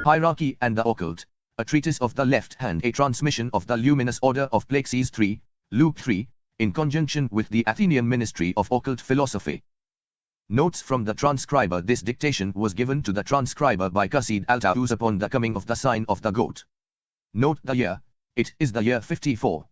Hierarchy and the Occult, a treatise of the left hand, a transmission of the Luminous Order of Qasid 3, Luke 3, in conjunction with the Athenian Ministry of Occult Philosophy. Notes from the transcriber. This dictation was given to the transcriber by Qasid al-Taus upon the coming of the sign of the goat. Note the year, it is the year 54.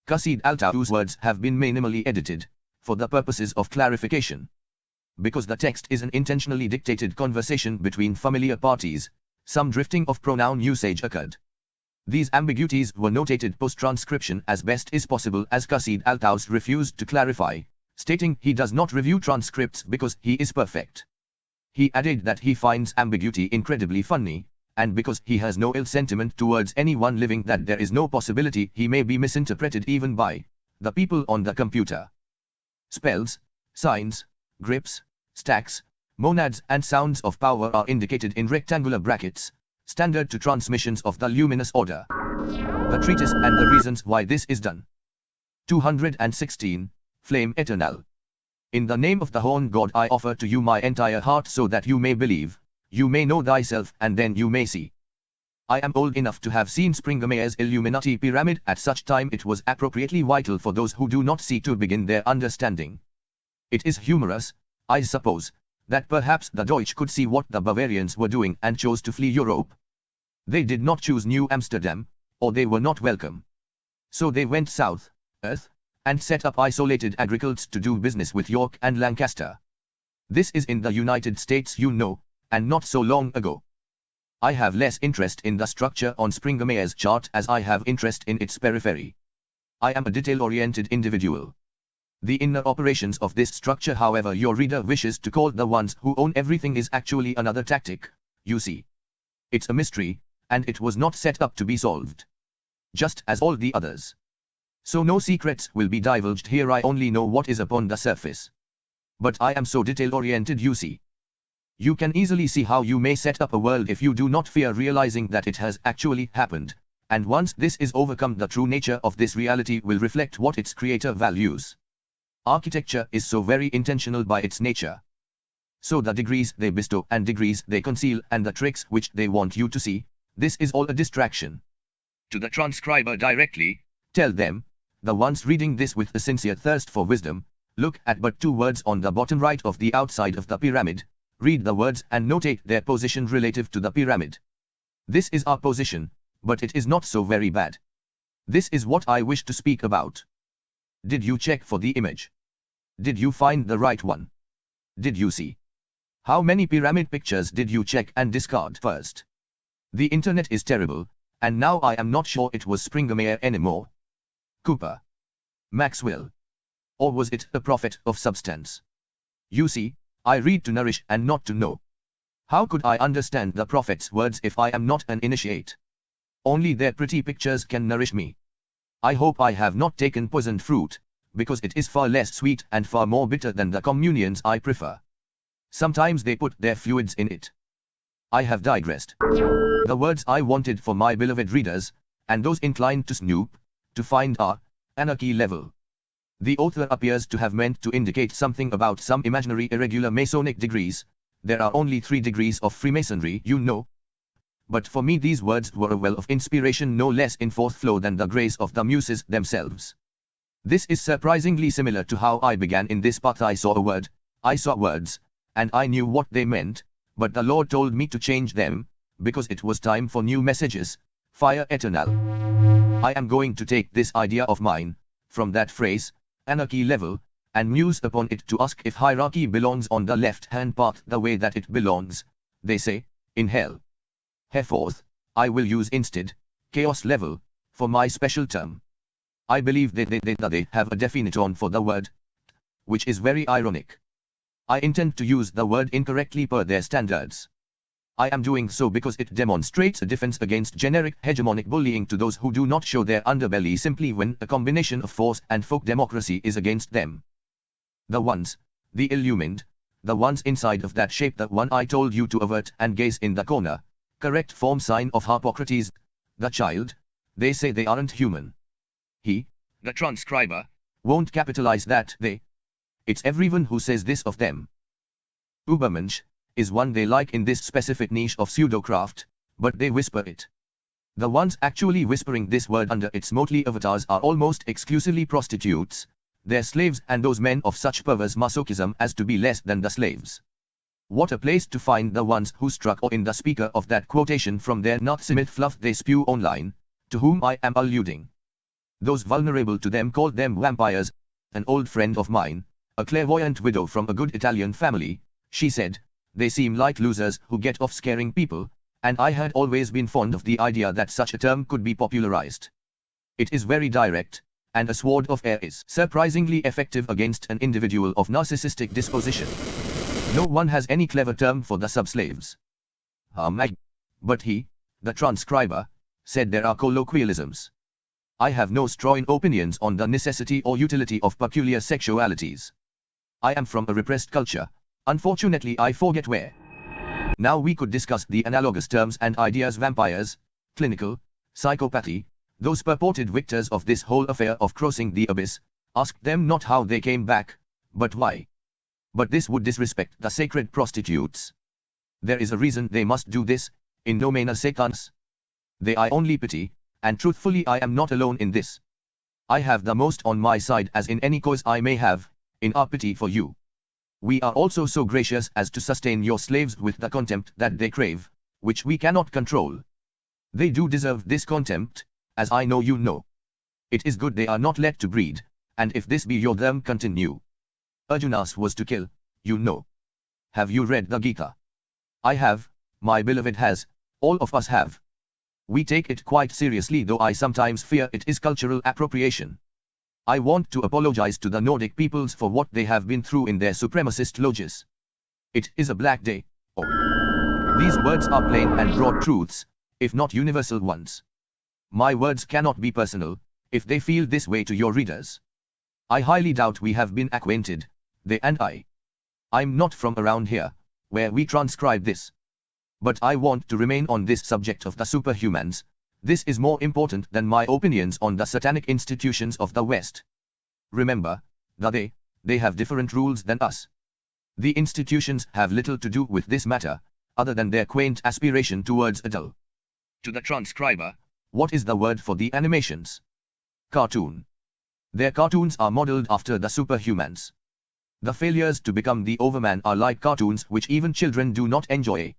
Qasid al-Taus' words have been minimally edited, for the purposes of clarification. Because the text is an intentionally dictated conversation between familiar parties, some drifting of pronoun usage occurred. These ambiguities were notated post-transcription as best is possible, as Qasid al-Taus refused to clarify, stating he does not review transcripts because he is perfect. He added that he finds ambiguity incredibly funny, and because he has no ill sentiment towards anyone living, that there is no possibility he may be misinterpreted even by the people on the computer. Spells, signs, grips, stacks, monads and sounds of power are indicated in rectangular brackets, standard to transmissions of the Luminous Order. The treatise and the reasons why this is done. 216, Flame Eternal. In the name of the Horn God I offer to you my entire heart, so that you may believe, you may know thyself, and then you may see. I am old enough to have seen Springermeyer's Illuminati pyramid. At such time it was appropriately vital for those who do not see to begin their understanding. It is humorous, I suppose, that perhaps the Deutsch could see what the Bavarians were doing and chose to flee Europe. They did not choose New Amsterdam, or they were not welcome. So they went south, earth, and set up isolated agricults to do business with York and Lancaster. This is in the United States, you know, and not so long ago. I have less interest in the structure on Springermeyer's chart as I have interest in its periphery. I am a detail-oriented individual. The inner operations of this structure, however, your reader wishes to call the ones who own everything, is actually another tactic, you see. It's a mystery, and it was not set up to be solved. Just as all the others. So no secrets will be divulged here, I only know what is upon the surface. But I am so detail-oriented, you see. You can easily see how you may set up a world if you do not fear realizing that it has actually happened, and once this is overcome, the true nature of this reality will reflect what its creator values. Architecture is so very intentional by its nature. So the degrees they bestow and degrees they conceal and the tricks which they want you to see, this is all a distraction. To the transcriber directly, tell them, the ones reading this with a sincere thirst for wisdom, look at but two words on the bottom right of the outside of the pyramid, read the words and notate their position relative to the pyramid. This is our position, but it is not so very bad. This is what I wish to speak about. Did you check for the image? Did you find the right one? Did you see? How many pyramid pictures did you check and discard first? The internet is terrible, and now I am not sure it was Springermeyer anymore. Cooper. Maxwell. Or was it a prophet of substance? You see, I read to nourish and not to know. How could I understand the prophet's words if I am not an initiate? Only their pretty pictures can nourish me. I hope I have not taken poisoned fruit, because it is far less sweet and far more bitter than the communions I prefer. Sometimes they put their fluids in it. I have digressed. The words I wanted for my beloved readers, and those inclined to snoop, to find are, anarchy level. The author appears to have meant to indicate something about some imaginary irregular Masonic degrees. There are only 3 degrees of Freemasonry, you know. But for me these words were a well of inspiration, no less in forth flow than the grace of the muses themselves. This is surprisingly similar to how I began in this path. I saw a word, I saw words, and I knew what they meant, but the Lord told me to change them, because it was time for new messages. Fire eternal. I am going to take this idea of mine, from that phrase, anarchy level, and muse upon it to ask if hierarchy belongs on the left-hand path the way that it belongs, they say, in hell. Henceforth, I will use instead, chaos level, for my special term. I believe they have a definition for the word, which is very ironic. I intend to use the word incorrectly per their standards. I am doing so because it demonstrates a defense against generic hegemonic bullying to those who do not show their underbelly simply when a combination of force and folk democracy is against them. The ones, the illumined, The ones inside of that shape, the one I told you to avert and gaze in the corner. Correct form sign of Hippocrates. The child. They say they aren't human. He, the transcriber, won't capitalize that they. It's everyone who says this of them. Ubermensch is one they like in this specific niche of pseudocraft, but they whisper it. The ones actually whispering this word under its motley avatars are almost exclusively prostitutes, their slaves, and those men of such perverse masochism as to be less than the slaves. What a place to find the ones who struck awe in the speaker of that quotation from their Nazi myth fluff they spew online, to whom I am alluding. Those vulnerable to them called them vampires. An old friend of mine, a clairvoyant widow from a good Italian family, she said, they seem like losers who get off scaring people, and I had always been fond of the idea that such a term could be popularized. It is very direct, and a sword of air is surprisingly effective against an individual of narcissistic disposition. No one has any clever term for the sub-slaves. But he, the transcriber, said there are colloquialisms. I have no strong opinions on the necessity or utility of peculiar sexualities. I am from a repressed culture. Unfortunately, I forget where. Now we could discuss the analogous terms and ideas: vampires, clinical, psychopathy, those purported victors of this whole affair of crossing the abyss. Ask them not how they came back, but why. But this would disrespect the sacred prostitutes. There is a reason they must do this, in nomine satans. They I only pity, and truthfully I am not alone in this. I have the most on my side, as in any cause I may have, in our pity for you. We are also so gracious as to sustain your slaves with the contempt that they crave, which we cannot control. They do deserve this contempt, as I know you know. It is good they are not let to breed, and if this be your them continue. Arjuna's was to kill, you know. Have you read the Gita? I have, my beloved has, all of us have. We take it quite seriously, though I sometimes fear it is cultural appropriation. I want to apologize to the Nordic peoples for what they have been through in their supremacist lodges. It is a black day. Oh. These words are plain and broad truths, if not universal ones. My words cannot be personal, if they feel this way to your readers. I highly doubt we have been acquainted, they and I. I'm not from around here, where we transcribe this. But I want to remain on this subject of the superhumans. This is more important than my opinions on the satanic institutions of the West. Remember, they have different rules than us. The institutions have little to do with this matter, other than their quaint aspiration towards adult. To the transcriber, what is the word for the animations? Cartoon. Their cartoons are modeled after the superhumans. The failures to become the overman are like cartoons which even children do not enjoy.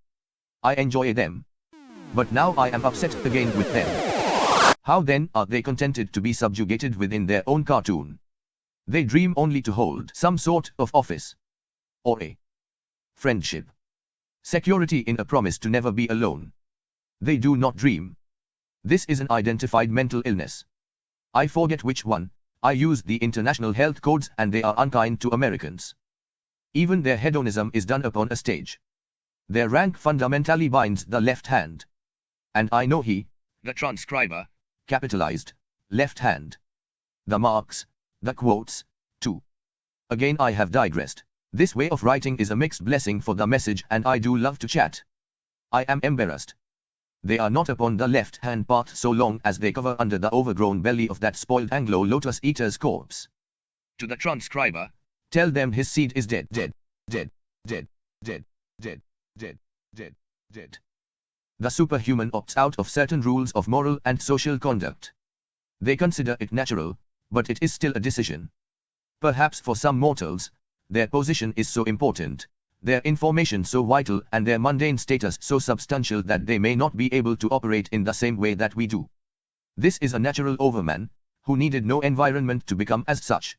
I enjoy them. But now I am upset again with them. How then are they contented to be subjugated within their own cartoon? They dream only to hold some sort of office. Or a friendship. Security in a promise to never be alone. They do not dream. This is an identified mental illness. I forget which one. I use the international health codes and they are unkind to Americans. Even their hedonism is done upon a stage. Their rank fundamentally binds the left hand. And I know he, the transcriber, capitalized, left hand. The marks, the quotes, too. Again I have digressed. This way of writing is a mixed blessing for the message and I do love to chat. I am embarrassed. They are not upon the left-hand path so long as they cover under the overgrown belly of that spoiled Anglo-Lotus eater's corpse. To the transcriber, tell them his seed is dead, dead, dead, dead, dead, dead, dead, dead, dead. The superhuman opts out of certain rules of moral and social conduct. They consider it natural, but it is still a decision. Perhaps for some mortals, their position is so important, their information so vital and their mundane status so substantial that they may not be able to operate in the same way that we do. This is a natural overman, who needed no environment to become as such.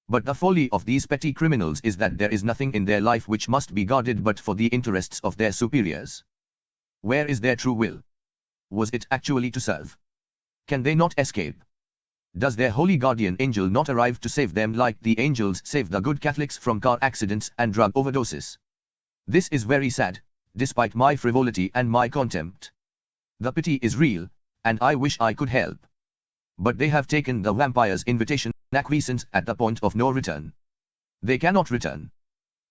But the folly of these petty criminals is that there is nothing in their life which must be guarded but for the interests of their superiors. Where is their true will? Was it actually to serve? Can they not escape? Does their holy guardian angel not arrive to save them like the angels save the good Catholics from car accidents and drug overdoses? This is very sad, despite my frivolity and my contempt. The pity is real, and I wish I could help. But they have taken the vampire's invitation, acquiescence at the point of no return. They cannot return.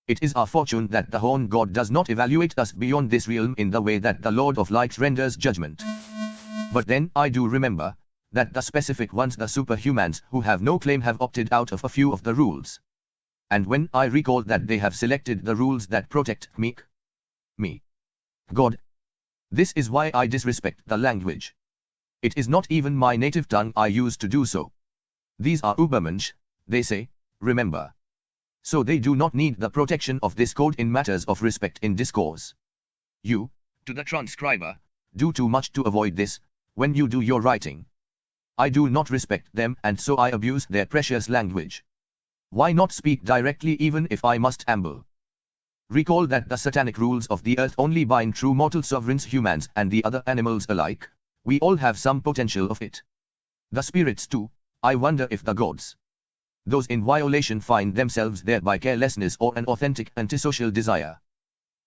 It is our fortune that the Horn God does not evaluate us beyond this realm in the way that the Lord of Light renders judgment. But then I do remember that the specific ones, the superhumans who have no claim, have opted out of a few of the rules. And when I recall that they have selected the rules that protect me, God, this is why I disrespect the language. It is not even my native tongue I use to do so. These are Ubermensch, they say, remember. So they do not need the protection of this code in matters of respect in discourse. You, to the transcriber, do too much to avoid this, when you do your writing. I do not respect them, and so I abuse their precious language. Why not speak directly even if I must amble? Recall that the satanic rules of the earth only bind true mortal sovereigns, humans and the other animals alike. We all have some potential of it. The spirits too. I wonder if the gods, those in violation, find themselves there by carelessness or an authentic antisocial desire.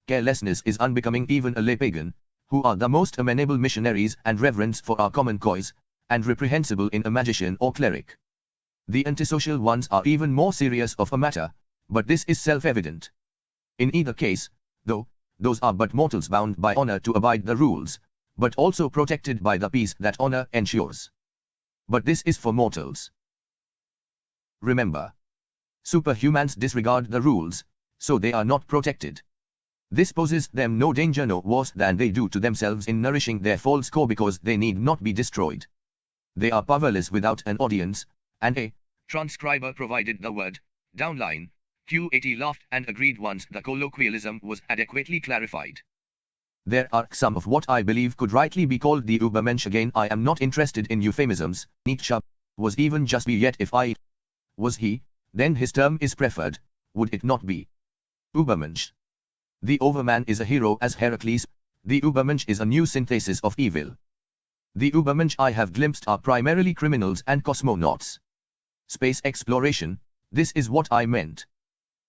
Carelessness is unbecoming even a lay pagan, who are the most amenable missionaries and reverends for our common cause, and reprehensible in a magician or cleric. The antisocial ones are even more serious of a matter, but this is self-evident. In either case, though, those are but mortals bound by honor to abide the rules, but also protected by the peace that honor ensures. But this is for mortals. Remember, superhumans disregard the rules, so they are not protected. This poses them no danger no worse than they do to themselves in nourishing their false core, because they need not be destroyed. They are powerless without an audience, and a transcriber provided the word downline. Q80 laughed and agreed once the colloquialism was adequately clarified. There are some of what I believe could rightly be called the Ubermensch. Again, I am not interested in euphemisms. Nietzsche was even just be, yet if I was he, then his term is preferred, would it not be? Ubermensch. The overman is a hero as Heracles. The Ubermensch is a new synthesis of evil. The Ubermensch I have glimpsed are primarily criminals and cosmonauts. Space exploration, this is what I meant.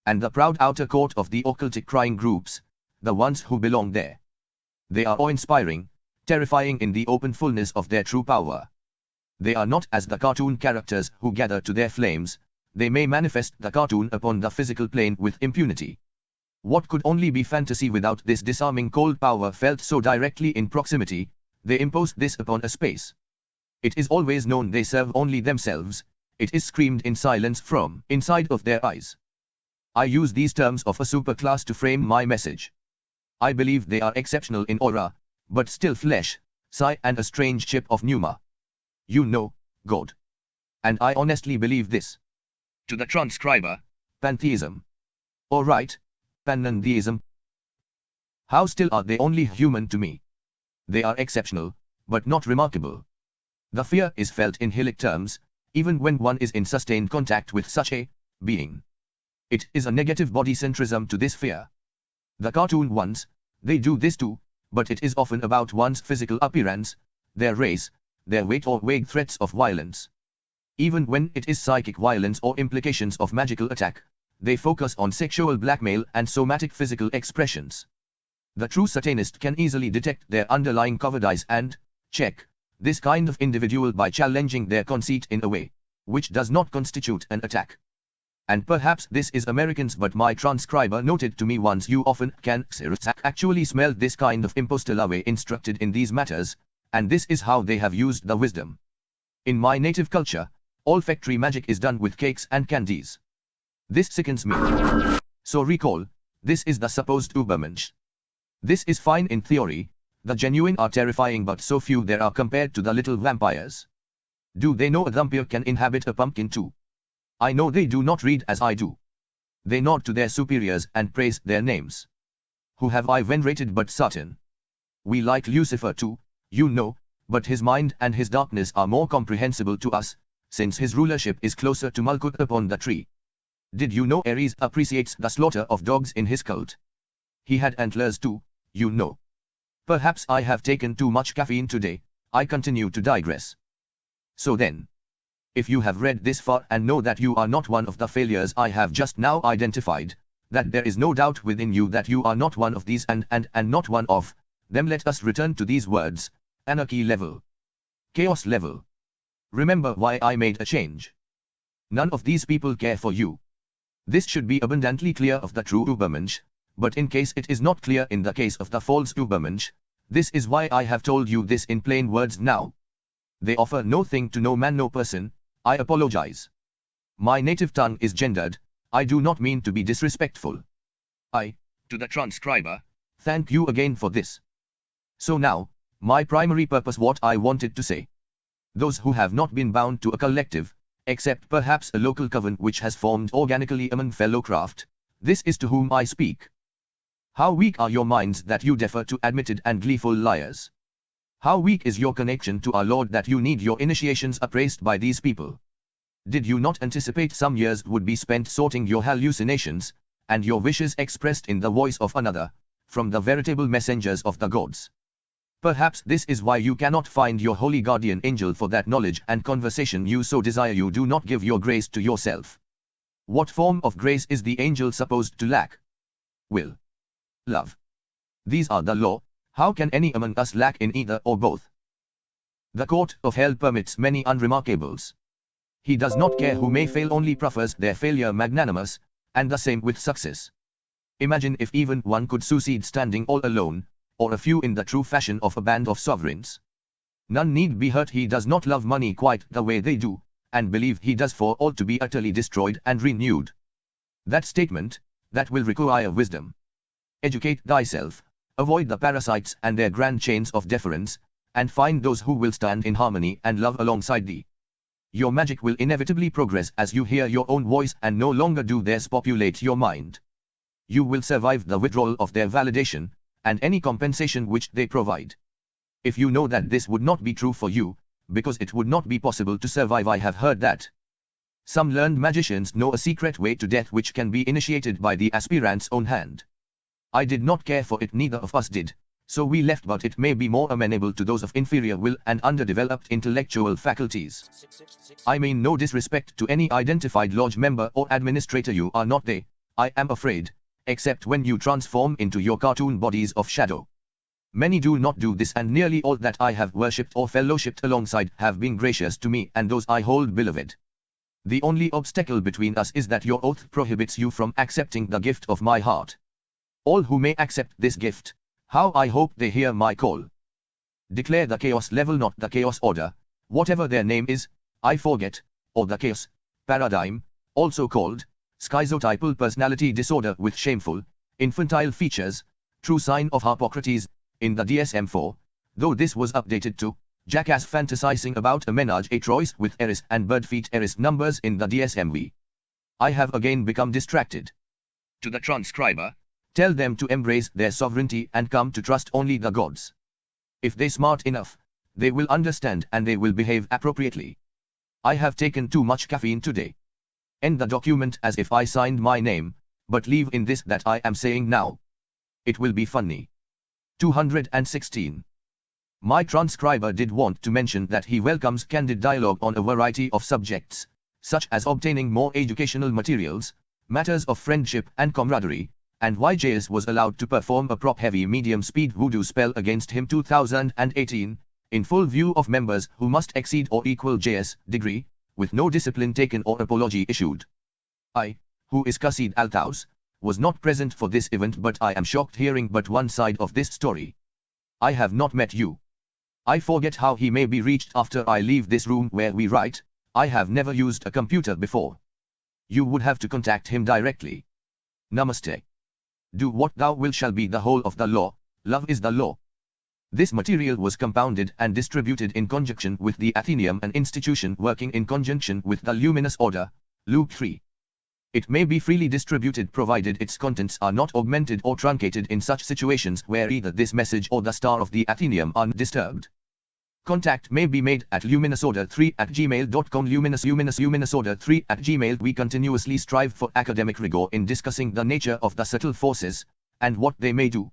And the proud outer court of the occultic crying groups, the ones who belong there. They are awe-inspiring, terrifying in the open fullness of their true power. They are not as the cartoon characters who gather to their flames. They may manifest the cartoon upon the physical plane with impunity. What could only be fantasy without this disarming cold power felt so directly in proximity, they impose this upon a space. It is always known they serve only themselves. It is screamed in silence from inside of their eyes. I use these terms of a superclass to frame my message. I believe they are exceptional in aura, but still flesh, psi and a strange chip of pneuma. You know, God. And I honestly believe this. To the transcriber, pantheism. All right, panentheism. How still are they only human to me? They are exceptional, but not remarkable. The fear is felt in helic terms, even when one is in sustained contact with such a being. It is a negative body centrism to this fear. The cartoon ones, they do this too, but it is often about one's physical appearance, their race, their weight or vague threats of violence. Even when it is psychic violence or implications of magical attack, they focus on sexual blackmail and somatic physical expressions. The true satanist can easily detect their underlying cowardice and check this kind of individual by challenging their conceit in a way which does not constitute an attack. And perhaps this is Americans, but my transcriber noted to me once, you often can actually smell this kind of impostor way instructed in these matters, and this is how they have used the wisdom. In my native culture, olfactory magic is done with cakes and candies. This sickens me. So recall, this is the supposed Ubermensch. This is fine in theory. The genuine are terrifying, but so few there are compared to the little vampires. Do they know a vampire can inhabit a pumpkin too? I know they do not read as I do. They nod to their superiors and praise their names. Who have I venerated but Satan? We like Lucifer too, you know, but his mind and his darkness are more comprehensible to us, since his rulership is closer to Malkuth upon the tree. Did you know Ares appreciates the slaughter of dogs in his cult? He had antlers too, you know. Perhaps I have taken too much caffeine today. I continue to digress. So then, if you have read this far and know that you are not one of the failures I have just now identified, that there is no doubt within you that you are not one of these and not one of them, let us return to these words: anarchy level, chaos level. Remember why I made a change. None of these people care for you. This should be abundantly clear of the true Übermensch, but in case it is not clear in the case of the false Übermensch, this is why I have told you this in plain words now. They offer no thing to no man no person, I apologize. My native tongue is gendered, I do not mean to be disrespectful. To the transcriber, thank you again for this. So now, my primary purpose what I wanted to say. Those who have not been bound to a collective, except perhaps a local coven which has formed organically among fellow craft, this is to whom I speak. How weak are your minds that you defer to admitted and gleeful liars? How weak is your connection to our Lord that you need your initiations appraised by these people? Did you not anticipate some years would be spent sorting your hallucinations, and your wishes expressed in the voice of another, from the veritable messengers of the gods? Perhaps this is why you cannot find your holy guardian angel for that knowledge and conversation you so desire. You do not give your grace to yourself. What form of grace is the angel supposed to lack? Will. Love. These are the law. How can any among us lack in either or both? The court of hell permits many unremarkables. He does not care who may fail, only prefers their failure magnanimous, and the same with success. Imagine if even one could succeed standing all alone, or a few in the true fashion of a band of sovereigns. None need be hurt. He does not love money quite the way they do, and believe he does for all to be utterly destroyed and renewed. That statement, that will require wisdom. Educate thyself, avoid the parasites and their grand chains of deference, and find those who will stand in harmony and love alongside thee. Your magic will inevitably progress as you hear your own voice and no longer do theirs populate your mind. You will survive the withdrawal of their validation, and any compensation which they provide. If you know that this would not be true for you, because it would not be possible to survive. I have heard that some learned magicians know a secret way to death which can be initiated by the aspirant's own hand. I did not care for it, neither of us did, so we left, but it may be more amenable to those of inferior will and underdeveloped intellectual faculties. I mean no disrespect to any identified lodge member or administrator. You are not they, I am afraid, except when you transform into your cartoon bodies of shadow. Many do not do this, and nearly all that I have worshipped or fellowshipped alongside have been gracious to me, and those I hold beloved. The only obstacle between us is that your oath prohibits you from accepting the gift of my heart. All who may accept this gift, how I hope they hear my call. Declare the chaos level, not the chaos order, whatever their name is, I forget, or the chaos paradigm, also called schizotypal personality disorder with shameful, infantile features, true sign of Hippocrates, in the DSM-4, though this was updated to jackass fantasizing about a menage a trois with Eris and bird feet Eris numbers in the DSM-V. I have again become distracted. To the transcriber, tell them to embrace their sovereignty and come to trust only the gods. If they smart enough, they will understand and they will behave appropriately. I have taken too much caffeine today. End the document as if I signed my name, but leave in this that I am saying now. It will be funny. 216. My transcriber did want to mention that he welcomes candid dialogue on a variety of subjects, such as obtaining more educational materials, matters of friendship and camaraderie, and why JS was allowed to perform a prop-heavy medium-speed voodoo spell against him 2018, in full view of members who must exceed or equal JS degree, with no discipline taken or apology issued. I, who is Qasid Althaus, was not present for this event, but I am shocked hearing but one side of this story. I have not met you. I forget how he may be reached after I leave this room where we write. I have never used a computer before. You would have to contact him directly. Namaste. Do what thou wilt shall be the whole of the law, love is the law. This material was compounded and distributed in conjunction with the Athenaeum, an institution working in conjunction with the Luminous Order, Luke 3. It may be freely distributed provided its contents are not augmented or truncated in such situations where either this message or the star of the Athenaeum are disturbed. Contact may be made at luminousorder3@gmail.com. luminousorder3@gmail. We continuously strive for academic rigor in discussing the nature of the subtle forces, and what they may do.